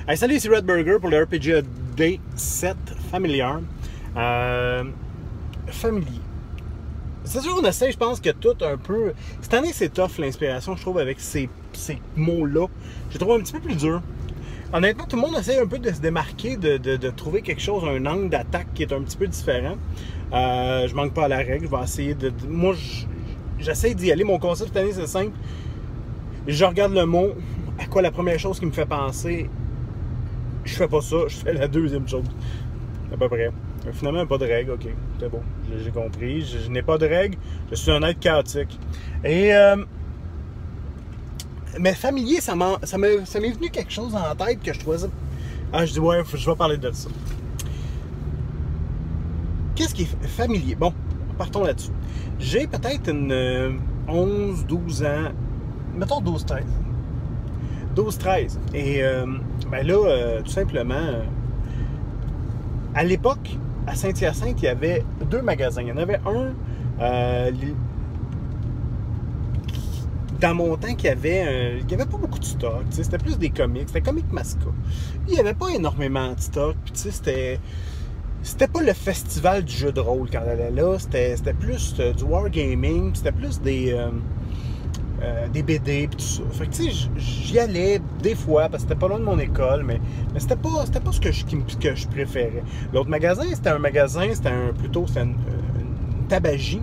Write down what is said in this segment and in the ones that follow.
Hey, salut, c'est Red Burger pour le RPG Day 7 familial. Familier. C'est sûr, on essaie, je pense que tout un peu. Cette année, c'est tough l'inspiration, je trouve, avec ces mots-là. Je trouve un petit peu plus dur. Honnêtement, tout le monde essaie un peu de se démarquer, de trouver quelque chose, un angle d'attaque qui est un petit peu différent. Je manque pas à la règle, je vais essayer de. Moi, j'essaie d'y aller. Mon concept cette année, c'est simple. Je regarde le mot, à quoi la première chose qui me fait penser. Je fais pas ça, je fais la deuxième chose. À peu près. Finalement, pas de règle, ok. C'est bon, j'ai compris. Je n'ai pas de règle, je suis un être chaotique. Et. Mais familier, ça m'est venu quelque chose en tête que je trouvais ça. Ah, je dis, ouais, je vais parler de ça. Qu'est-ce qui est familier? Bon, partons là-dessus. J'ai peut-être une 11, 12 ans, mettons 12-13. 12-13. Et ben là, tout simplement, à l'époque, à Saint-Hyacinthe, il y avait deux magasins. Il y en avait un dans mon temps qui avait pas beaucoup de stock. C'était plus des comics. C'était Comic Masca. Il n'y avait pas énormément de stock. Puis tu sais, c'était pas le festival du jeu de rôle quand on allait là. C'était plus du wargaming. C'était plus des BD et tout ça. Fait que tu sais, j'y allais des fois parce que c'était pas loin de mon école, mais c'était pas ce que je préférais. L'autre magasin, c'était une tabagie.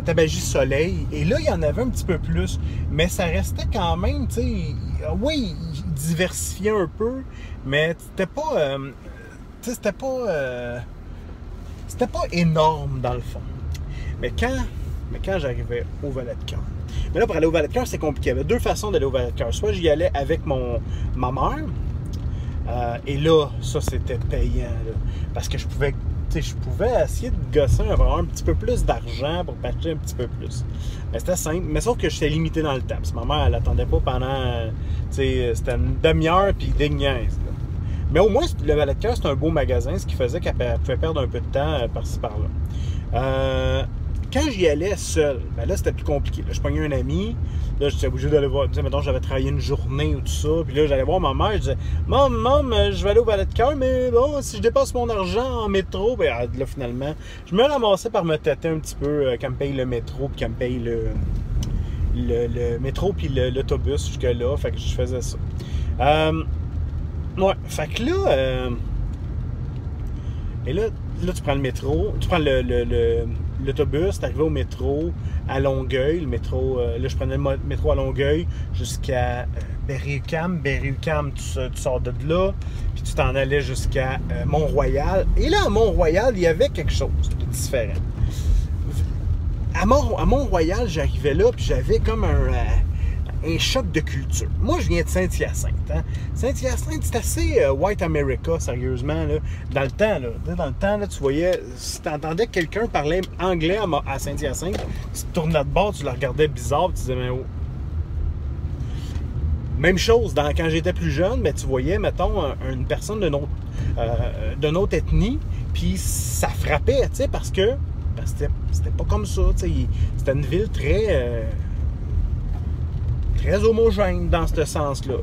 Tabagie Soleil. Et là, il y en avait un petit peu plus. Mais ça restait quand même, tu sais. Oui, il diversifiait un peu, mais c'était pas. C'était pas énorme dans le fond. Mais quand j'arrivais au Valet-de-Cœur. Mais là, pour aller au Valet-de-Cœur, c'est compliqué. Il y avait deux façons d'aller au Valet-de-Cœur. Soit j'y allais avec ma mère. Et là, ça, c'était payant. Là, parce que je pouvais essayer de gosser, avoir un petit peu plus d'argent pour patcher un petit peu plus. Mais c'était simple. Mais sauf que j'étais limité dans le temps. Parce que ma mère, elle n'attendait pas pendant. C'était une demi-heure puis des niaises. Là. Mais au moins, le Valet-de-Cœur, c'est un beau magasin, ce qui faisait qu'elle pouvait perdre un peu de temps par-ci par-là. Quand j'y allais seul, ben là, c'était plus compliqué. Là, je pognais un ami. Là, j'étais obligé d'aller voir. Tu sais, mettons, j'avais travaillé une journée ou tout ça. Puis là, j'allais voir ma mère. Je disais, Maman, je vais aller au Valet-de-Cœur, mais bon, si je dépasse mon argent en métro, ben là, finalement, je me ramassais par me tâter un petit peu qu'elle me paye le métro, puis qu'elle me paye le métro, puis l'autobus jusque-là. Fait que je faisais ça. Ouais, fait que là. Et là, tu prends le métro, tu prends l'autobus, tu arrives au métro à Longueuil. Le métro, là, je prenais le métro à Longueuil jusqu'à Berry-UQAM. Berry-UQAM, tu sors de là, puis tu t'en allais jusqu'à Mont-Royal. Et là, à Mont-Royal, il y avait quelque chose de différent. À Mont-Royal, j'arrivais là, puis j'avais comme un choc de culture. Moi, je viens de Saint-Hyacinthe. Hein? Saint-Hyacinthe, c'est assez white America, sérieusement. Là. Dans le temps, là, tu voyais, si tu entendais que quelqu'un parlait anglais à Saint-Hyacinthe, tu te tournais de bord, tu le regardais bizarre, tu disais, mais oh. Même chose quand j'étais plus jeune, mais tu voyais, mettons, une personne d'une autre ethnie, puis ça frappait, tu sais, parce que c'était pas comme ça, tu sais. C'était une ville très homogène dans ce sens-là.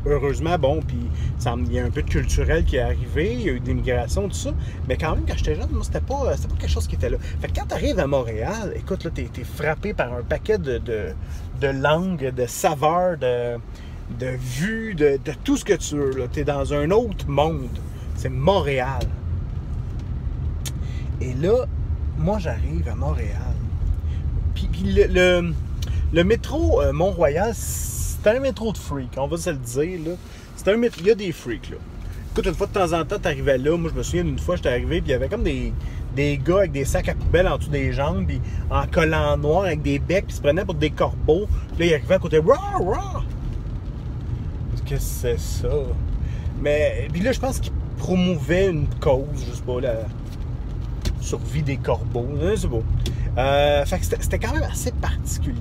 Heureusement, bon, puis il y a un peu de culturel qui est arrivé, il y a eu de l'immigration, tout ça, mais quand même, quand j'étais jeune, moi, c'était pas quelque chose qui était là. Fait que quand tu arrives à Montréal, écoute, là, t'es frappé par un paquet de langues, de saveurs, de vues, de tout ce que tu veux, là. T'es dans un autre monde. C'est Montréal. Et là, moi, j'arrive à Montréal. Puis le métro Mont-Royal, c'est un métro de freak, on va se le dire. Là. Il y a des freaks. Là. Écoute, une fois de temps en temps, tu arrivais là. Moi, je me souviens d'une fois, j'étais arrivé, puis il y avait comme des gars avec des sacs à poubelle en dessous des jambes, puis en collant noir avec des becs, puis ils se prenaient pour des corbeaux. Puis là, ils arrivaient à côté. Rah, rah! Qu'est-ce que c'est ça? Mais, puis là, je pense qu'ils promouvaient une cause, je sais pas, la survie des corbeaux. C'est beau. Fait que c'était quand même assez particulier.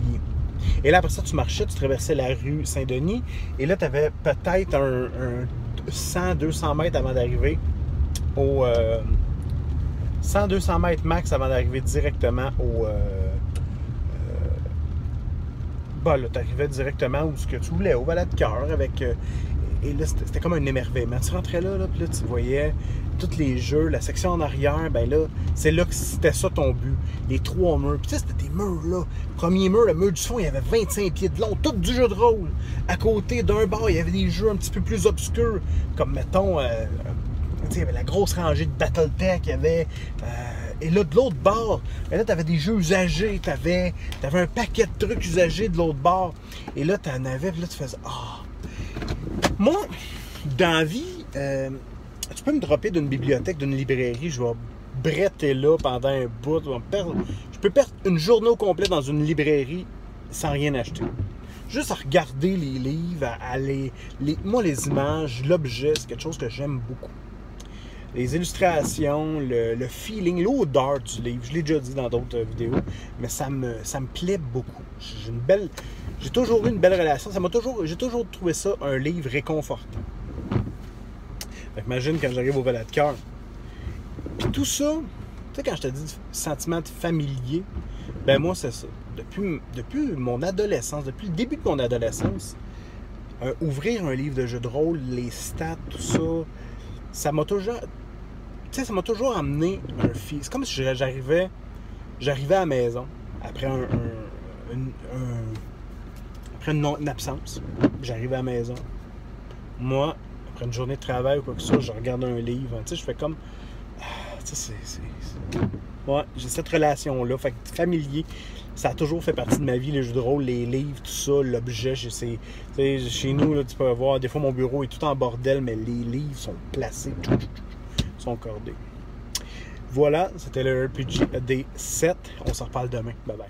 Et là, après ça, tu marchais, tu traversais la rue Saint-Denis, et là, tu avais peut-être un 100-200 mètres avant d'arriver au... 100-200 mètres max avant d'arriver directement au... Bah là, tu arrivais directement où ce que tu voulais, au Valet-de-Cœur, avec Et là, c'était comme un émerveillement. Tu rentrais là, puis là, tu voyais tous les jeux, la section en arrière, ben là, c'est là que c'était ça ton but. Les 3 murs. Puis tu sais, c'était des murs, là. Premier mur, le mur du fond, il y avait 25 pieds de long, tout du jeu de rôle. À côté d'un bar, il y avait des jeux un petit peu plus obscurs, comme, mettons, tu sais, il y avait la grosse rangée de Battletech, il y avait... et là, de l'autre bord, ben là, tu avais des jeux usagés, tu avais un paquet de trucs usagés de l'autre bord. Et là, tu en avais, puis là, tu faisais « Ah! » Moi, dans la vie, tu peux me dropper d'une bibliothèque, d'une librairie, je vais bretter là pendant un bout. Je peux perdre une journée au complet dans une librairie sans rien acheter. Juste à regarder les livres, moi, les images, l'objet, c'est quelque chose que j'aime beaucoup. Les illustrations, le feeling, l'odeur du livre, je l'ai déjà dit dans d'autres vidéos, mais ça me plaît beaucoup. J'ai toujours eu une belle relation. J'ai toujours trouvé ça un livre réconfortant. Fait que imagine quand j'arrive au Valet de cœur. Puis tout ça, tu sais, quand je te dis sentiment familier, ben moi, c'est ça. Depuis mon adolescence, depuis le début de mon adolescence, ouvrir un livre de jeu de rôle, les stats, tout ça, ça m'a toujours... Tu sais, ça m'a toujours amené un fil. C'est comme si j'arrivais à la maison après une absence. J'arrive à la maison. Moi, après une journée de travail ou quoi que ce soit, je regarde un livre. Tu sais, je fais comme... tu sais, ouais, j'ai cette relation-là. Fait que familier, ça a toujours fait partie de ma vie, les jeux de rôle, les livres, tout ça, l'objet. Chez nous, là, tu peux voir, des fois, mon bureau est tout en bordel, mais les livres sont placés, sont cordés. Voilà, c'était le RPG Day 7. On s'en reparle demain. Bye bye.